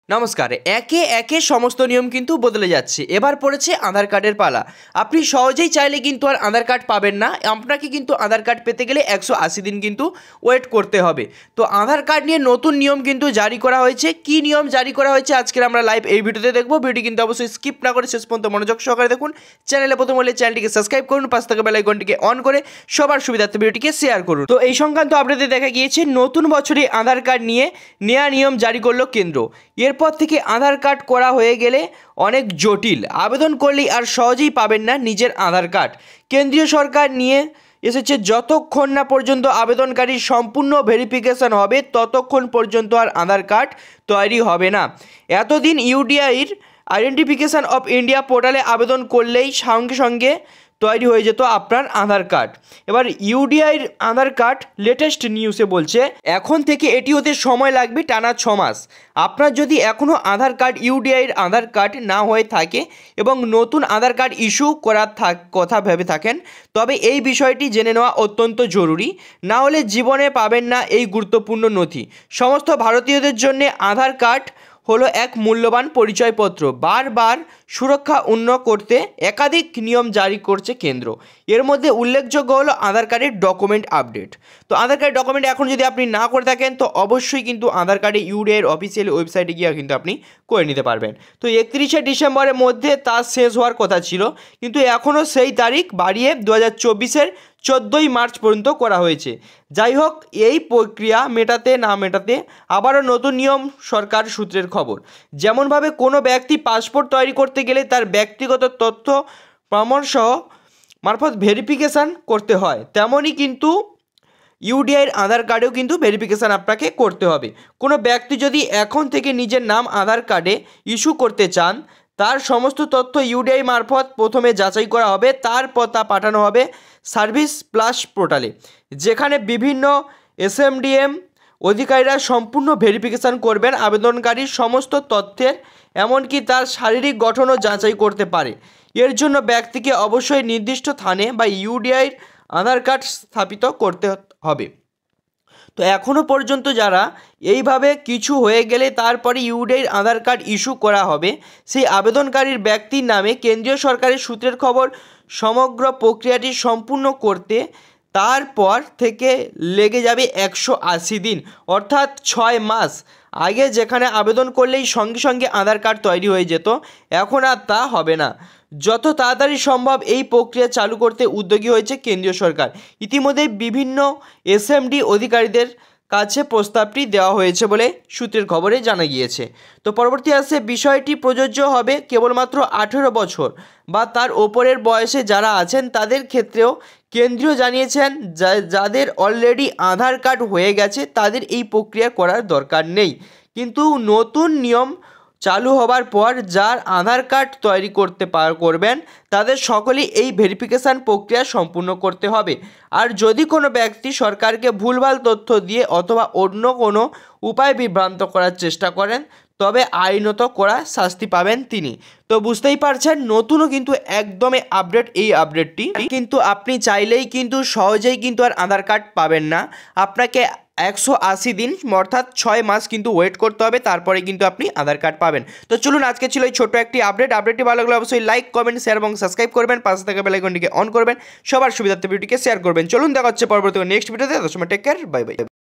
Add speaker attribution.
Speaker 1: নমস্কার। একে একে সমস্ত নিয়ম কিন্তু বদলে যাচ্ছে। এবার পড়েছে আধার কার্ডের পালা। আপনি সহজেই চাইলে কিন্তু আর আধার কার্ড পাবেন না। আপনাকে কিন্তু আধার কার্ড পেতে গেলে 180 দিন কিন্তু ওয়েট করতে হবে। তো আধার কার্ড নিয়ে নতুন নিয়ম কিন্তু জারি করা হয়েছে। কি নিয়ম জারি করা হয়েছে আজকের আমরা লাইভ এই ভিডিওতে দেখবো। ভিডিওটি কিন্তু অবশ্যই স্কিপ না করে শেষ পর্যন্ত মনোযোগ সহকারে দেখুন। চ্যানেলে প্রথম হলে চ্যানেলটিকে সাবস্ক্রাইব করুন, পাশ থেকে বেল আইকনটিকে অন করে সবার সুবিধার্থে ভিডিওটিকে শেয়ার করুন। তো এই সংক্রান্ত আপডেটে দেখা গিয়েছে নতুন বছরে আধার কার্ড নিয়ে নয়া নিয়ম জারি করলো কেন্দ্র। এরপর থেকে আধার কার্ড করা হয়ে গেলে অনেক জটিল, আবেদন করলেই আর সহজেই পাবেন না নিজের আধার কার্ড। কেন্দ্রীয় সরকার নিয়ে এসেছে যতক্ষণ না পর্যন্ত আবেদনকারীর সম্পূর্ণ ভেরিফিকেশন হবে ততক্ষণ পর্যন্ত আর আধার কার্ড তৈরি হবে না। এতদিন ইউডিআইর আইডেন্টিফিকেশান অফ ইন্ডিয়া পোর্টালে আবেদন করলেই সঙ্গে সঙ্গে তৈরি হয়ে যেত আপনার আধার কার্ড। এবার ইউডিআইর আধার কার্ড লেটেস্ট নিউজে বলছে এখন থেকে এটি হতে সময় লাগবে টানা 6 মাস। আপনার যদি এখনও আধার কার্ড ইউডিআইর আধার কার্ড না হয়ে থাকে এবং নতুন আধার কার্ড ইস্যু করার কথা ভেবে থাকেন, তবে এই বিষয়টি জেনে নেওয়া অত্যন্ত জরুরি। না হলে জীবনে পাবেন না এই গুরুত্বপূর্ণ নথি। সমস্ত ভারতীয়দের জন্য আধার কার্ড হলো এক মূল্যবান পরিচয়পত্র। বারবার সুরক্ষা উন্নত করতে একাধিক নিয়ম জারি করছে কেন্দ্র। এর মধ্যে উল্লেখযোগ্য হলো আধার কার্ডের ডকুমেন্ট আপডেট। তো আধার কার্ড ডকুমেন্ট এখন যদি আপনি না করে থাকেন তো অবশ্যই কিন্তু আধার কার্ডে ইউডিআইয়ের অফিসিয়াল ওয়েবসাইটে গিয়ে কিন্তু আপনি করে নিতে পারবেন। তো 31শে ডিসেম্বরের মধ্যে তা শেষ হওয়ার কথা ছিল, কিন্তু এখনও সেই তারিখ বাড়িয়ে 2024-এর 14ই মার্চ পর্যন্ত করা হয়েছে। যাই হোক, এই প্রক্রিয়া মেটাতে না মেটাতে আবারও নতুন নিয়ম সরকার সূত্রের খবর। যেমনভাবে কোনো ব্যক্তি পাসপোর্ট তৈরি করতে গেলে তার ব্যক্তিগত তথ্য প্রমাণসহ মারফত ভেরিফিকেশান করতে হয়, তেমনই কিন্তু ইউডিআইয়ের আধার কার্ডেও কিন্তু ভেরিফিকেশান আপনাকে করতে হবে। কোনো ব্যক্তি যদি এখন থেকে নিজের নাম আধার কার্ডে ইস্যু করতে চান, তার সমস্ত তথ্য ইউডিআই মারফত প্রথমে যাচাই করা হবে, তারপর তা পাঠানো হবে সার্ভিস প্লাস পোর্টালে, যেখানে বিভিন্ন এসএমডিএম অধিকারীরা সম্পূর্ণ ভেরিফিকেশান করবেন আবেদনকারীর সমস্ত তথ্যের, এমনকি তার শারীরিক গঠনও যাচাই করতে পারে। এর জন্য ব্যক্তিকে অবশ্যই নির্দিষ্ট স্থানে বা ইউডিআইয়ের আধার কার্ড স্থাপিত করতে হবে। তো এখনও পর্যন্ত যারা এইভাবে কিছু হয়ে গেলে তারপরে ইউডিআইয়ের আধার কার্ড ইস্যু করা হবে, সেই আবেদনকারীর ব্যক্তির নামে কেন্দ্রীয় সরকারের সূত্রের খবর সমগ্র প্রক্রিয়াটি সম্পূর্ণ করতে তারপর থেকে লেগে যাবে 180 দিন, অর্থাৎ 6 মাস। আগে যেখানে আবেদন করলেই সঙ্গে সঙ্গে আধার কার্ড তৈরি হয়ে যেত, এখন আর তা হবে না। যত তাড়াতাড়ি সম্ভব এই প্রক্রিয়া চালু করতে উদ্যোগী হয়েছে কেন্দ্রীয় সরকার। ইতিমধ্যে বিভিন্ন এসএমডি অধিকারীদের কাছে প্রস্তাবটি দেওয়া হয়েছে বলে সূত্রের খবরে জানা গিয়েছে। তো পরবর্তী আসছে বিষয়টি প্রযোজ্য হবে কেবলমাত্র 18 বছর বা তার ওপরের বয়সে যারা আছেন তাদের ক্ষেত্রেও। কেন্দ্রীয় জানিয়েছেন যাদের অলরেডি আধার কার্ড হয়ে গেছে তাদের এই প্রক্রিয়া করার দরকার নেই, কিন্তু নতুন নিয়ম চালু হবার পর যার আধার কার্ড তৈরি করবেন তাদের সকলেই এই ভেরিফিকেশান প্রক্রিয়া সম্পূর্ণ করতে হবে। আর যদি কোনো ব্যক্তি সরকারকে ভুলভাল তথ্য দিয়ে অথবা অন্য কোনো উপায় বিভ্রান্ত করার চেষ্টা করেন, তবে আইনত করা শাস্তি পাবেন তিনি। তো বুঝতেই পারছেন নতুনও কিন্তু একদমই আপডেট এই আপডেটটি, কিন্তু আপনি চাইলেই কিন্তু সহজেই কিন্তু আর আধার কার্ড পাবেন না। আপনাকে 180 দিন অর্থাৎ 6 মাস কিন্তু ওয়েট করতে হবে, তারপরে কিন্তু আপনি আধার কার্ড পাবেন। তো চলুন, আজকে ছিল এই ছোট্ট একটি আপডেটটি ভালো লাগলে অবশ্যই লাইক, কমেন্ট, শেয়ার এবং সাবস্ক্রাইব করবেন, পাশে থাকা বেল আইকনটিকে অন করবেন, সবার সুবিধার্থে ভিডিওটিকে শেয়ার করবেন। চলুন, দেখা হচ্ছে পরবর্তী নেক্সট ভিডিওতে। ততক্ষণ টেক কেয়ার, বাই বাই।